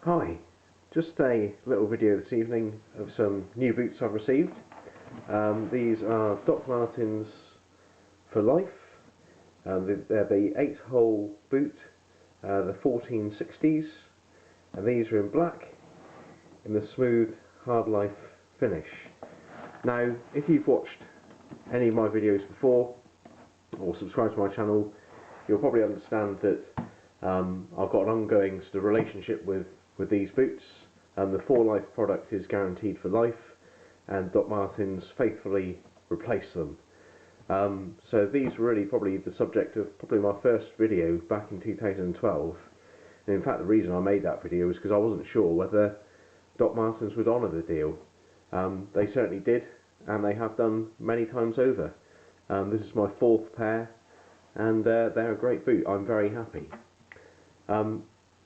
Hi, just a little video this evening of some new boots I've received. These are Doc Martens for life. They're the 8-hole boot, the 1460s, and these are in black in the smooth hard life finish. Now, if you've watched any of my videos before or subscribed to my channel, you'll probably understand that I've got an ongoing sort of relationship with these boots. The For Life product is guaranteed for life, and Doc Martens faithfully replace them. So these were really probably the subject of my first video back in 2012. And in fact, the reason I made that video was because I wasn't sure whether Doc Martens would honour the deal. They certainly did, and they have done many times over. This is my 4th pair, and they're a great boot. I'm very happy.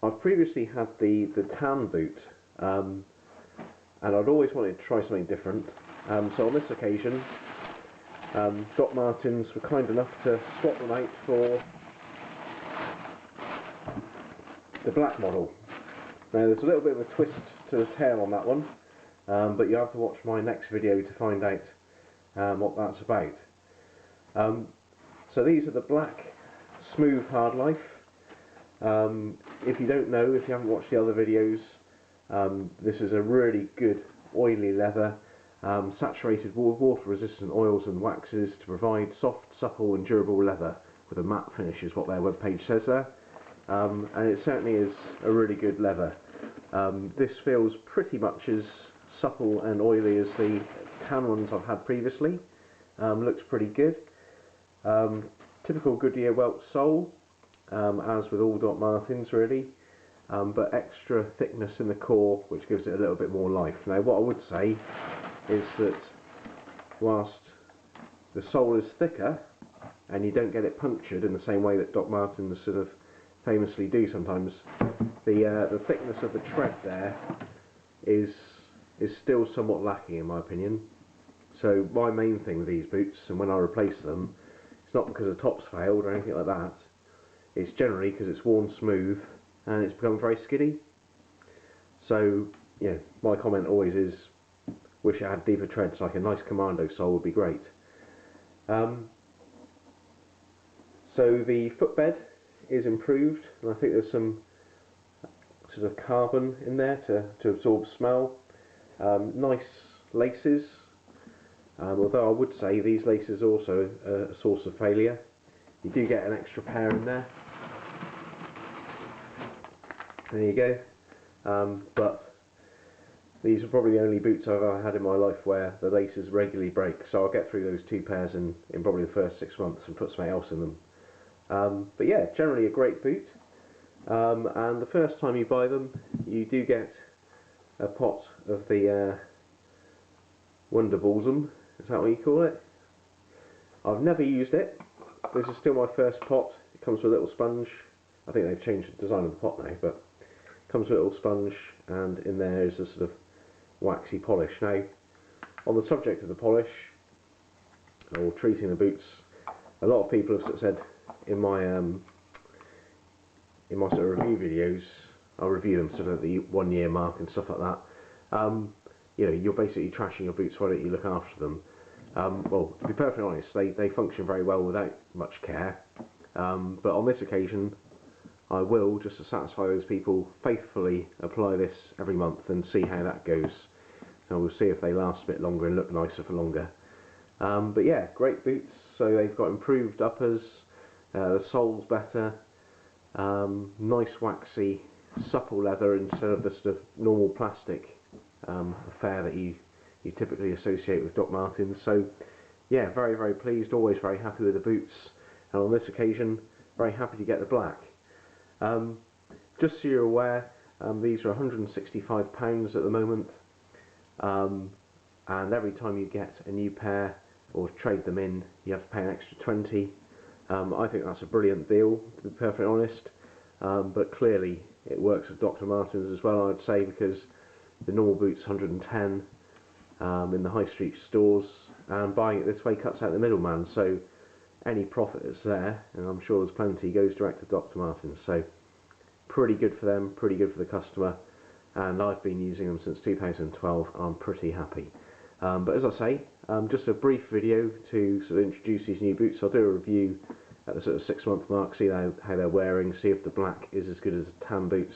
I've previously had the tan boot, and I'd always wanted to try something different. So on this occasion, Doc Martens were kind enough to swap them out for the black model. Now there's a little bit of a twist to the tail on that one, but you have to watch my next video to find out what that's about. So these are the black smooth hard life. If you don't know, if you haven't watched the other videos, this is a really good oily leather, saturated with water-resistant oils and waxes to provide soft, supple and durable leather with a matte finish, is what their webpage says there. And it certainly is a really good leather. This feels pretty much as supple and oily as the tan ones I've had previously. Looks pretty good. Typical Goodyear welt sole, as with all Doc Martens really, but extra thickness in the core, which gives it a little bit more life. Now what I would say is that whilst the sole is thicker and you don't get it punctured in the same way that Doc Martens sort of famously do sometimes, the thickness of the tread there is still somewhat lacking in my opinion. So my main thing with these boots, and when I replace them, it's not because the top's failed or anything like that. It's generally because it's worn smooth and it's become very skiddy. So, yeah, my comment always is, wish it had deeper treads, like a nice commando sole would be great. So the footbed is improved, and I think there's some sort of carbon in there to absorb smell. Nice laces, although I would say these laces are also a source of failure. You do get an extra pair in there. There you go. But these are probably the only boots I've ever had in my life where the laces regularly break, so I'll get through those 2 pairs in probably the first 6 months and put something else in them. But yeah, generally a great boot. And the first time you buy them, you do get a pot of the Wonder Balsam. Is that what you call it? I've never used it. This is still my first pot. It comes with a little sponge. I think they've changed the design of the pot now, but it comes with a little sponge, and in there is a sort of waxy polish. Now, on the subject of the polish, or treating the boots, a lot of people have said in my sort of review videos, I'll review them sort of at the 1-year mark and stuff like that. You know, you're basically trashing your boots. Why don't you look after them? Well, to be perfectly honest, they function very well without much care. But on this occasion, I will, just to satisfy those people, faithfully apply this every month and see how that goes. So we'll see if they last a bit longer and look nicer for longer. But yeah, great boots. So they've got improved uppers, the sole's better, nice waxy, supple leather instead of the sort of normal plastic affair that you typically associate with Doc Martens. So yeah, very, very pleased, always very happy with the boots, and on this occasion, very happy to get the black. Just so you're aware, these are £165 at the moment, and every time you get a new pair or trade them in, you have to pay an extra 20. I think that's a brilliant deal, to be perfectly honest, but clearly it works with Dr. Martens as well, I'd say, because the normal boot's 110 in the high street stores, and buying it this way cuts out the middleman, so any profit that's there, and I'm sure there's plenty, goes direct to Dr. Martens. So pretty good for them, pretty good for the customer. and I've been using them since 2012. I'm pretty happy. But as I say, just a brief video to sort of introduce these new boots. I'll do a review at the sort of 6-month mark, see how they're wearing, see if the black is as good as the tan boots.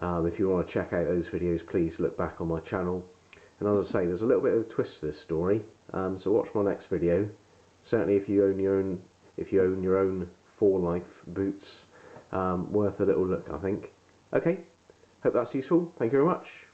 If you want to check out those videos, please look back on my channel. And as I say, there's a little bit of a twist to this story, so watch my next video. Certainly if you own your own For Life boots, worth a little look, I think. Okay, hope that's useful. Thank you very much.